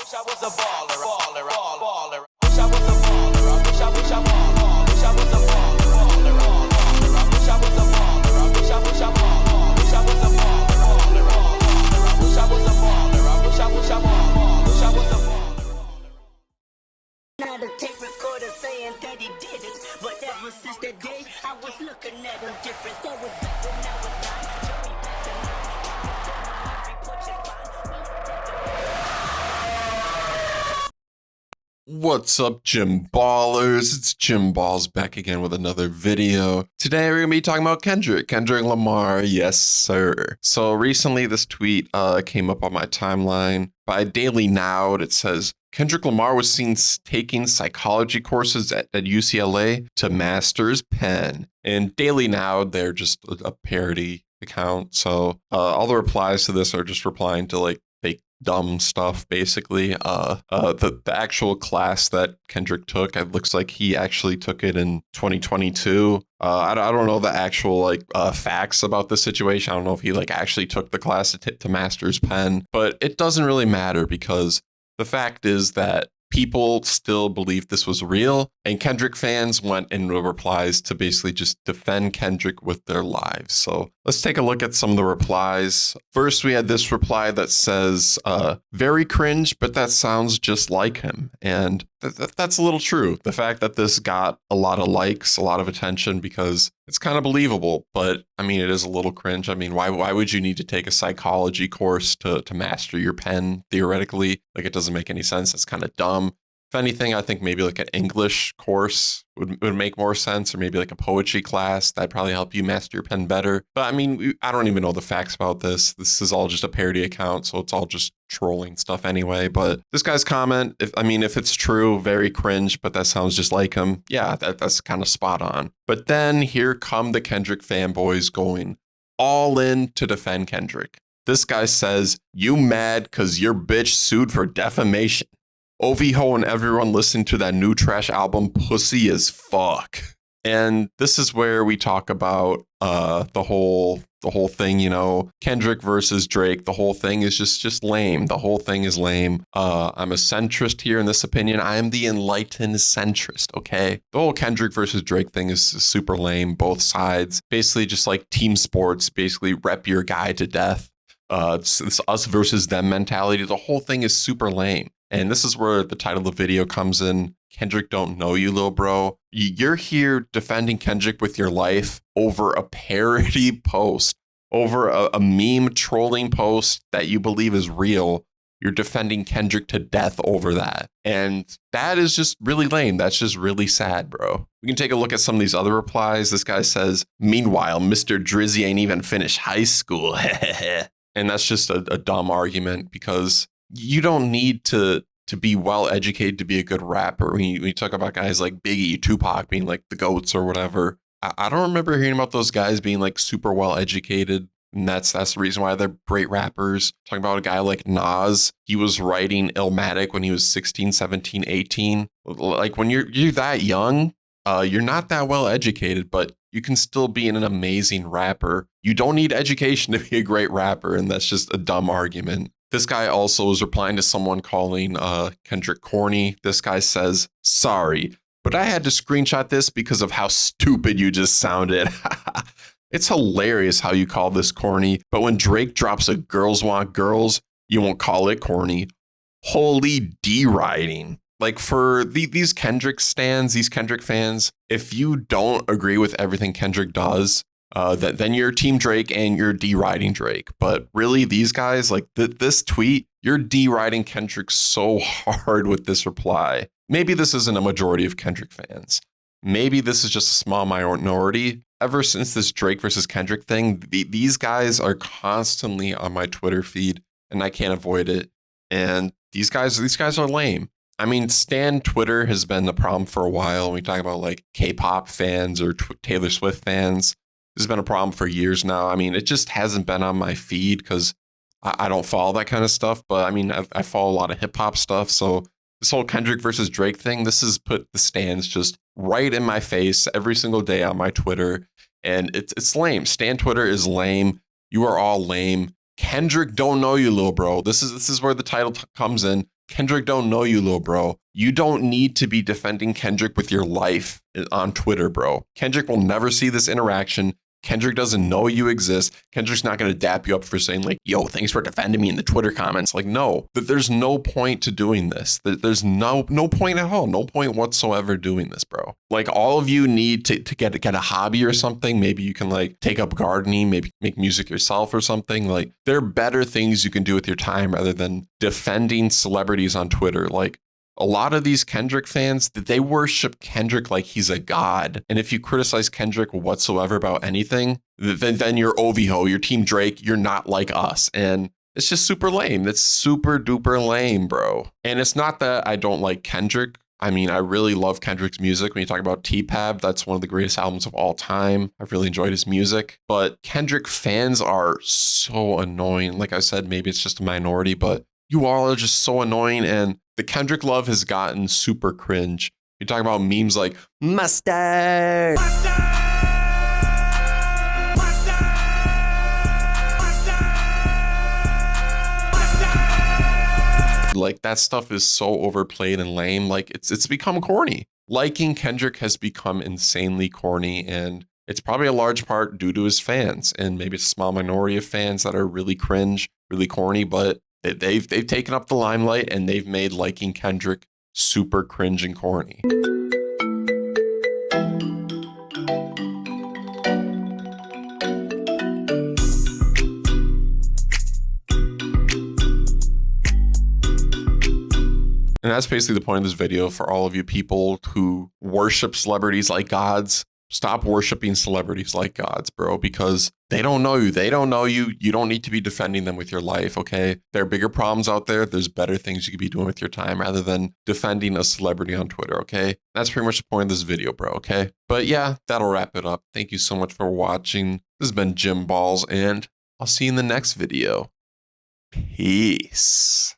wish I was a baller, baller, baller. Wish I was a baller. I wish I was a baller. Wish I was a baller, baller, baller. I wish I was a baller. I wish I was a baller. Wish I was a baller, baller, baller. I wish I was a baller. I wish I was a baller. Wish I was a baller. Now the tape recorder saying that he did it, but ever since that day, I was looking at him different. That was back when I was 9. Joey back to 9. Every punch is fine. What's up, JimBallzzz? It's JimBallzzz back again with another video. Today we're gonna be talking about Kendrick Lamar, yes sir. So recently this tweet came up on my timeline by Daily Now. It says, Kendrick Lamar was seen taking psychology courses at UCLA to master's pen. And Daily Now, they're just a parody account. So all the replies to this are just replying to like fake dumb stuff, basically. The actual class that Kendrick took, it looks like he actually took it in 2022. I don't know the actual facts about the situation. I don't know if he actually took the class to master's pen, but it doesn't really matter because the fact is that people still believe this was real, and Kendrick fans went in replies to basically just defend Kendrick with their lives. So let's take a look at some of the replies. First, we had this reply that says, very cringe, but that sounds just like him. And that's a little true. The fact that this got a lot of likes, a lot of attention, because it's kind of believable, but I mean, it is a little cringe. I mean, why would you need to take a psychology course to master your pen theoretically? Like, it doesn't make any sense. It's kind of dumb. If anything, I think maybe like an English course would make more sense, or maybe like a poetry class. That'd probably help you master your pen better. But I mean, I don't even know the facts about this. This is all just a parody account, so it's all just trolling stuff anyway. But this guy's comment, if it's true, very cringe, but that sounds just like him. Yeah, that's kind of spot on. But then here come the Kendrick fanboys going all in to defend Kendrick. This guy says, you mad because your bitch sued for defamation. OVO and everyone listening to that new trash album, pussy as fuck. And this is where we talk about the whole thing, you know, Kendrick versus Drake. The whole thing is just lame. The whole thing is lame. I'm a centrist here in this opinion. I am the enlightened centrist, okay? The whole Kendrick versus Drake thing is super lame. Both sides, basically just like team sports, basically rep your guy to death. It's us versus them mentality. The whole thing is super lame. And this is where the title of the video comes in. Kendrick don't know you, little bro. You're here defending Kendrick with your life over a parody post, over a meme trolling post that you believe is real. You're defending Kendrick to death over that. And that is just really lame. That's just really sad, bro. We can take a look at some of these other replies. This guy says, meanwhile, Mr. Drizzy ain't even finished high school. And that's just a dumb argument, because you don't need to be well educated to be a good rapper. When you talk about guys like Biggie, Tupac being like the GOATs or whatever, I don't remember hearing about those guys being like super well educated. And that's the reason why they're great rappers. Talking about a guy like Nas, he was writing Illmatic when he was 16, 17, 18. Like, when you're that young, you're not that well educated, but you can still be an amazing rapper. You don't need education to be a great rapper, and that's just a dumb argument. This guy also was replying to someone calling Kendrick corny. This guy says, sorry, but I had to screenshot this because of how stupid you just sounded. It's hilarious how you call this corny, but when Drake drops a girls want girls, you won't call it corny. Holy deriding. Like, for these Kendrick stans, these Kendrick fans, if you don't agree with everything Kendrick does, then you're Team Drake and you're deriding Drake. But really, these guys, like this tweet, you're deriding Kendrick so hard with this reply. Maybe this isn't a majority of Kendrick fans. Maybe this is just a small minority. Ever since this Drake versus Kendrick thing, these guys are constantly on my Twitter feed, and I can't avoid it. And these guys are lame. I mean, Stan Twitter has been the problem for a while. When we talk about like K-pop fans or Taylor Swift fans, this has been a problem for years now. I mean, it just hasn't been on my feed because I don't follow that kind of stuff. But I mean, I follow a lot of hip hop stuff. So this whole Kendrick versus Drake thing, this has put the stans just right in my face every single day on my Twitter. And it's lame. Stan Twitter is lame. You are all lame. Kendrick don't know you, little bro. This is where the title comes in. Kendrick don't know you, little bro. You don't need to be defending Kendrick with your life on Twitter, bro. Kendrick will never see this interaction. Kendrick doesn't know you exist. Kendrick's not going to dap you up for saying like, yo, thanks for defending me in the Twitter comments. Like, no, there's no point to doing this. There's no point at all. No point whatsoever doing this, bro. Like all of you need to get a hobby or something. Maybe you can like take up gardening, maybe make music yourself or something. Like there are better things you can do with your time rather than defending celebrities on Twitter. Like, a lot of these Kendrick fans, they worship Kendrick like he's a god. And if you criticize Kendrick whatsoever about anything, then you're OVO, you're Team Drake, you're not like us. And it's just super lame. That's super duper lame, bro. And it's not that I don't like Kendrick. I mean, I really love Kendrick's music. When you talk about T-Pab, that's one of the greatest albums of all time. I've really enjoyed his music. But Kendrick fans are so annoying. Like I said, maybe it's just a minority, but you all are just so annoying. And the Kendrick love has gotten super cringe. You talk about memes like mustard. Like that stuff is so overplayed and lame. Like it's become corny. Liking Kendrick has become insanely corny, and it's probably a large part due to his fans, and maybe it's a small minority of fans that are really cringe, really corny, but they've taken up the limelight and they've made liking Kendrick super cringe and corny. And that's basically the point of this video for all of you people who worship celebrities like gods. Stop worshiping celebrities like gods, bro, because they don't know you. They don't know you. You don't need to be defending them with your life, okay? There are bigger problems out there. There's better things you could be doing with your time rather than defending a celebrity on Twitter, okay? That's pretty much the point of this video, bro, okay? But yeah, that'll wrap it up. Thank you so much for watching. This has been JimBallzzz, and I'll see you in the next video. Peace.